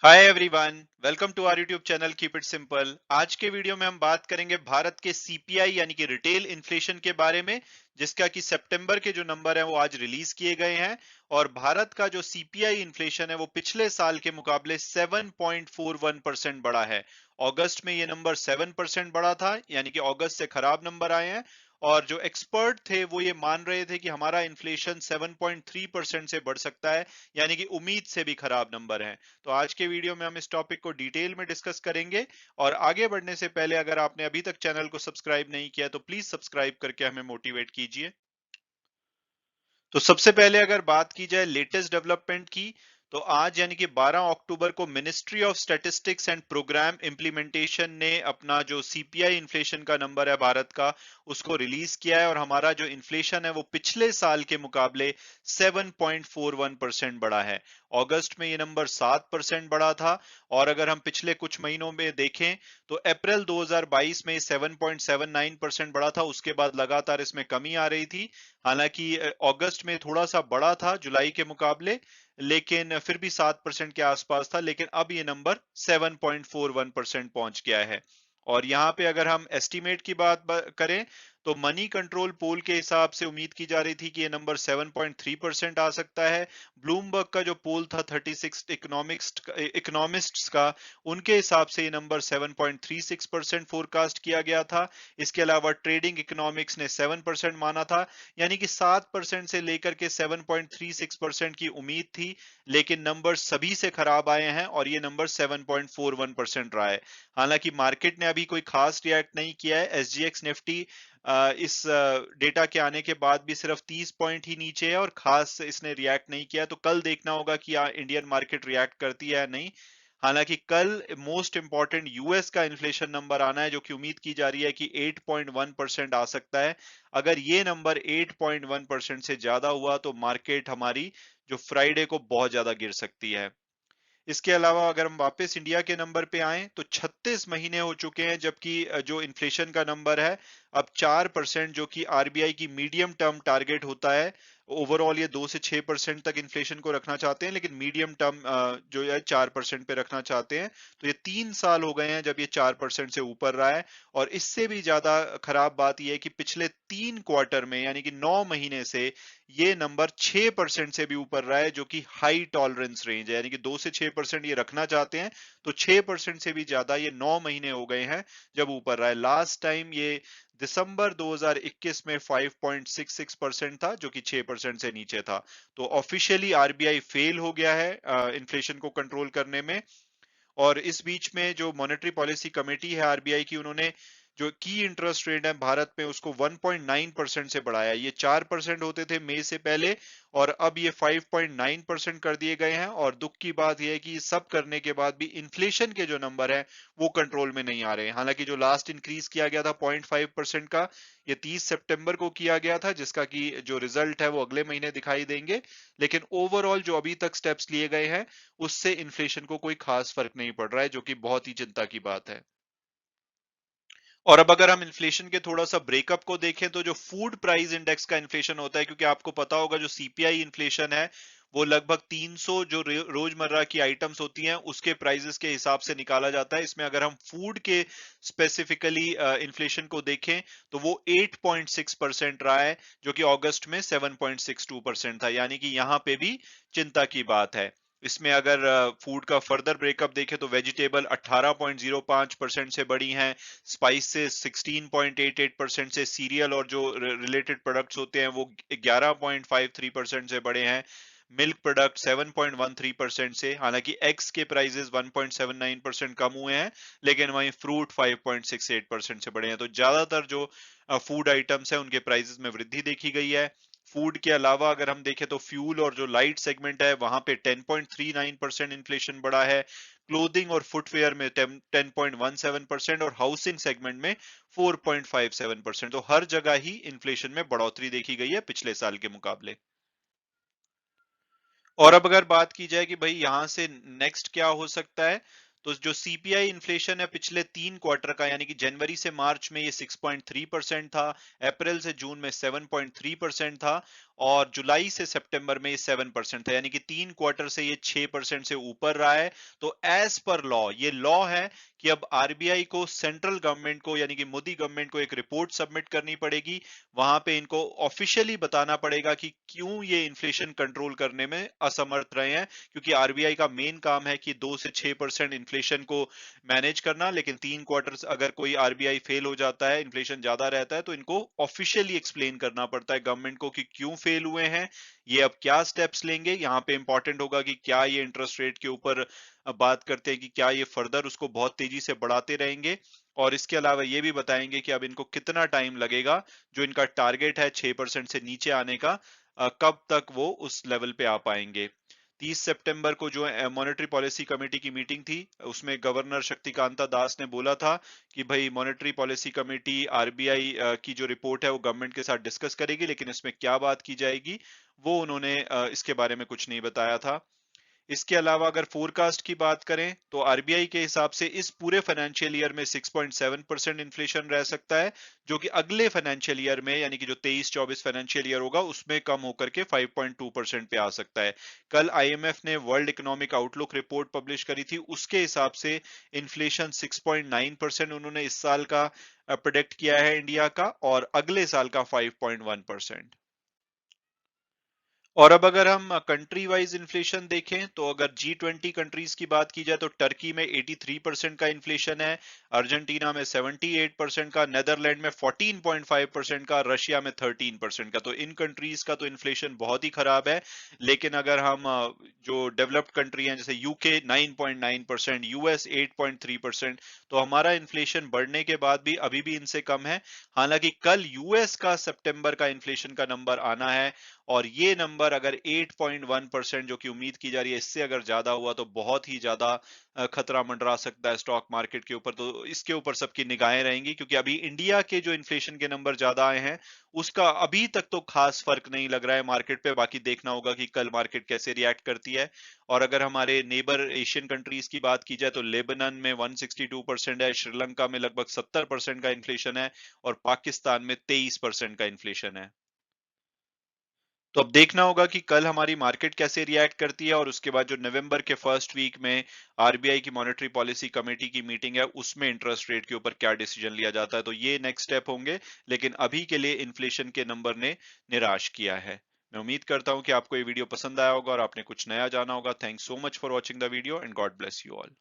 Hi everyone, welcome to our YouTube channel keep it simple. आज के video में हम बात करेंगे भारत के सीपीआई यानी कि रिटेल इन्फ्लेशन के बारे में, जिसका कि सितंबर के जो नंबर है वो आज रिलीज किए गए हैं। और भारत का जो सीपीआई इन्फ्लेशन है वो पिछले साल के मुकाबले 7.41% बढ़ा है। अगस्त में ये नंबर 7% बढ़ा था, यानी कि अगस्त से खराब नंबर आए हैं। और जो एक्सपर्ट थे वो ये मान रहे थे कि हमारा इन्फ्लेशन 7.3% से बढ़ सकता है, यानी कि उम्मीद से भी खराब नंबर है। तो आज के वीडियो में हम इस टॉपिक को डिटेल में डिस्कस करेंगे। और आगे बढ़ने से पहले अगर आपने अभी तक चैनल को सब्सक्राइब नहीं किया तो प्लीज सब्सक्राइब करके हमें मोटिवेट कीजिए। तो सबसे पहले अगर बात की जाए लेटेस्ट डेवलपमेंट की, तो आज यानी कि 12 अक्टूबर को ministry of statistics and programme implementation ने अपना जो सीपीआई इन्फ्लेशन का नंबर है भारत का, उसको रिलीज किया है। और हमारा जो इन्फ्लेशन है वो पिछले साल के मुकाबले 7.41% बढ़ा है। अगस्त में ये नंबर 7% बढ़ा था। और अगर हम पिछले कुछ महीनों में देखें तो अप्रैल 2022 में 7.79% बढ़ा था, उसके बाद लगातार इसमें कमी आ रही थी। हालांकि अगस्त में थोड़ा सा बढ़ा था जुलाई के मुकाबले, लेकिन फिर भी 7% के आसपास था। लेकिन अब ये नंबर 7.41% पहुंच गया है। और यहाँ पे अगर हम एस्टिमेट की बात करें तो मनी कंट्रोल पोल के हिसाब से उम्मीद की जा रही थी कि ये नंबर 7.3% आ सकता है। ब्लूमबर्ग का जो पोल था 36 इकोनॉमिस्ट्स का, उनके हिसाब से ये नंबर 7.36% फोरकास्ट किया गया था। इसके अलावा ट्रेडिंग इकोनॉमिक्स ने 7% माना था। यानी कि 7% से लेकर के 7.36% की उम्मीद थी, लेकिन नंबर सभी से खराब आए हैं और ये नंबर 7.41% रहा है। हालांकि मार्केट ने अभी कोई खास रिएक्ट नहीं किया है। एसजीएक्स निफ्टी इस डेटा के आने के बाद भी सिर्फ 30 पॉइंट ही नीचे है और खास इसने रिएक्ट नहीं किया। तो कल देखना होगा कि इंडियन मार्केट रिएक्ट करती है या नहीं। हालांकि कल मोस्ट इंपॉर्टेंट यूएस का इन्फ्लेशन नंबर आना है, जो कि उम्मीद की जा रही है कि 8.1% आ सकता है। अगर ये नंबर 8.1% से ज्यादा हुआ तो मार्केट हमारी जो फ्राइडे को बहुत ज्यादा गिर सकती है। इसके अलावा अगर हम वापस इंडिया के नंबर पे आए तो 36 महीने हो चुके हैं, जबकि जो इन्फ्लेशन का नंबर है अब 4%, जो कि आरबीआई की मीडियम टर्म टारगेट होता है। ओवरऑल ये 2 से 6% तक इन्फ्लेशन को रखना चाहते हैं, लेकिन मीडियम टर्म जो है 4% पे रखना चाहते हैं। तो ये 3 साल हो गए हैं जब ये 4% से ऊपर रहा है। और इससे भी ज्यादा खराब बात यह है कि पिछले 3 क्वार्टर में यानी कि 9 महीने से ये नंबर 6% से भी ऊपर रहा है, जो कि हाई टॉलरेंस रेंज है। यानी कि 2 से 6% ये रखना चाहते हैं, तो 6% से भी ज्यादा ये 9 महीने हो गए हैं जब ऊपर रहा है। लास्ट टाइम ये दिसंबर 2021 में 5.66% था, जो कि 6% से नीचे था। तो ऑफिशियली आरबीआई फेल हो गया है इन्फ्लेशन को कंट्रोल करने में। और इस बीच में जो मॉनेटरी पॉलिसी कमेटी है आरबीआई की, उन्होंने जो की इंटरेस्ट रेट है भारत में उसको 1.9% से बढ़ाया। ये 4% होते थे मई से पहले, और अब ये 5.9% कर दिए गए हैं। और दुख की बात यह है कि सब करने के बाद भी इन्फ्लेशन के जो नंबर है वो कंट्रोल में नहीं आ रहे हैं। हालांकि जो लास्ट इंक्रीज किया गया था 0.5% का, ये 30 सितंबर को किया गया था, जिसका कि जो रिजल्ट है वो अगले महीने दिखाई देंगे। लेकिन ओवरऑल जो अभी तक स्टेप्स लिए गए हैं उससे इन्फ्लेशन को कोई खास फर्क नहीं पड़ रहा है, जो कि बहुत ही चिंता की बात है। और अब अगर हम इन्फ्लेशन के थोड़ा सा ब्रेकअप को देखें तो जो फूड प्राइस इंडेक्स का इन्फ्लेशन होता है, क्योंकि आपको पता होगा जो सीपीआई इन्फ्लेशन है वो लगभग 300 जो रोजमर्रा की आइटम्स होती हैं उसके प्राइसेस के हिसाब से निकाला जाता है। इसमें अगर हम फूड के स्पेसिफिकली इन्फ्लेशन को देखें तो वो 8.6% रहा है, जो कि अगस्त में 7.62% था। यानी कि यहाँ पे भी चिंता की बात है। इसमें अगर फूड का फर्दर ब्रेकअप देखें तो वेजिटेबल 18.05% से बढ़ी हैं, स्पाइस से 16.88% से, सीरियल और जो रिलेटेड प्रोडक्ट्स होते हैं वो 11.53% से बढ़े हैं, मिल्क प्रोडक्ट 7.13% से। हालांकि एग्स के प्राइसेस 1.79% कम हुए हैं, लेकिन वहीं फ्रूट 5.68% से बढ़े हैं। तो ज्यादातर जो फूड आइटम्स है उनके प्राइसेस में वृद्धि देखी गई है। फूड के अलावा अगर हम देखें तो फ्यूल और जो लाइट सेगमेंट है वहां पे 10.39% इन्फ्लेशन बढ़ा है, क्लोथिंग और फुटवेयर में 10.17% और हाउसिंग सेगमेंट में 4.57%। तो हर जगह ही इन्फ्लेशन में बढ़ोतरी देखी गई है पिछले साल के मुकाबले। और अब अगर बात की जाए कि भाई यहां से नेक्स्ट क्या हो सकता है, तो जो सीपीआई इन्फ्लेशन है पिछले 3 क्वार्टर का, यानी कि जनवरी से मार्च में ये 6.3% था, अप्रैल से जून में 7.3% था, और जुलाई से सितंबर में ये 7% था, यानी कि 3 क्वार्टर से ये 6% से ऊपर रहा है। तो एज पर लॉ, ये लॉ है कि अब आरबीआई को सेंट्रल गवर्नमेंट को यानी कि मोदी गवर्नमेंट को एक रिपोर्ट सबमिट करनी पड़ेगी। वहां पे इनको ऑफिशियली बताना पड़ेगा कि क्यों ये इन्फ्लेशन कंट्रोल करने में असमर्थ रहे हैं, क्योंकि आरबीआई का मेन काम है कि 2 से 6% इन्फ्लेशन को मैनेज करना, लेकिन 3 क्वार्टर अगर कोई आरबीआई फेल हो जाता है, इन्फ्लेशन ज्यादा रहता है, तो इनको ऑफिशियली एक्सप्लेन करना पड़ता है गवर्नमेंट को कि क्यों फेल हुए हैं, ये अब क्या स्टेप्स लेंगे। यहाँ पे इंपॉर्टेंट होगा कि क्या ये इंटरेस्ट रेट के ऊपर बात करते हैं कि क्या ये फर्दर उसको बहुत तेजी से बढ़ाते रहेंगे, और इसके अलावा ये भी बताएंगे कि अब इनको कितना टाइम लगेगा, जो इनका टारगेट है 6% से नीचे आने का, कब तक वो उस लेवल पे आ पाएंगे। 30 सितंबर को जो मॉनेटरी पॉलिसी कमेटी की मीटिंग थी, उसमें गवर्नर शक्तिकांता दास ने बोला था कि भाई मॉनेटरी पॉलिसी कमेटी आरबीआई की जो रिपोर्ट है वो गवर्नमेंट के साथ डिस्कस करेगी, लेकिन इसमें क्या बात की जाएगी वो उन्होंने इसके बारे में कुछ नहीं बताया था। इसके अलावा अगर फोरकास्ट की बात करें तो आरबीआई के हिसाब से इस पूरे फाइनेंशियल ईयर में 6.7% इन्फ्लेशन रह सकता है, जो कि अगले फाइनेंशियल ईयर में यानी कि जो 23-24 फाइनेंशियल ईयर होगा उसमें कम होकर के 5.2% पे आ सकता है। कल आईएमएफ ने world economic outlook report publish करी थी, उसके हिसाब से इन्फ्लेशन 6.9% उन्होंने इस साल का प्रोडिक्ट किया है इंडिया का, और अगले साल का 5.1%। और अब अगर हम कंट्री वाइज इन्फ्लेशन देखें तो अगर G20 कंट्रीज की बात की जाए तो टर्की में 83% का इन्फ्लेशन है, अर्जेंटीना में 78% का, नेदरलैंड में 14.5% का, रशिया में 13% का। तो इन कंट्रीज का तो इन्फ्लेशन बहुत ही खराब है। लेकिन अगर हम जो डेवलप्ड कंट्री हैं जैसे यूके 9.9%, यूएस 8.3%, तो हमारा इन्फ्लेशन बढ़ने के बाद भी अभी भी इनसे कम है। हालांकि कल यूएस का सितंबर का इन्फ्लेशन का नंबर आना है, और ये नंबर अगर 8.1% जो कि उम्मीद की जा रही है, इससे अगर ज्यादा हुआ तो बहुत ही ज्यादा खतरा मंडरा सकता है स्टॉक मार्केट के ऊपर। तो इसके ऊपर सबकी निगाहें रहेंगी, क्योंकि अभी इंडिया के जो इन्फ्लेशन के नंबर ज्यादा आए हैं उसका अभी तक तो खास फर्क नहीं लग रहा है मार्केट पे। बाकी देखना होगा कि कल मार्केट कैसे रिएक्ट करती है। और अगर हमारे नेबर एशियन कंट्रीज की बात की जाए तो लेबनान में 162% है, श्रीलंका में लगभग 70% का इन्फ्लेशन है, और पाकिस्तान में 23% का इन्फ्लेशन है। तो अब देखना होगा कि कल हमारी मार्केट कैसे रिएक्ट करती है, और उसके बाद जो नवंबर के फर्स्ट वीक में आरबीआई की मॉनेटरी पॉलिसी कमेटी की मीटिंग है उसमें इंटरेस्ट रेट के ऊपर क्या डिसीजन लिया जाता है। तो ये नेक्स्ट स्टेप होंगे, लेकिन अभी के लिए इन्फ्लेशन के नंबर ने निराश किया है। मैं उम्मीद करता हूं कि आपको ये वीडियो पसंद आया होगा और आपने कुछ नया जाना होगा। Thanks so much for watching the video and God bless you all.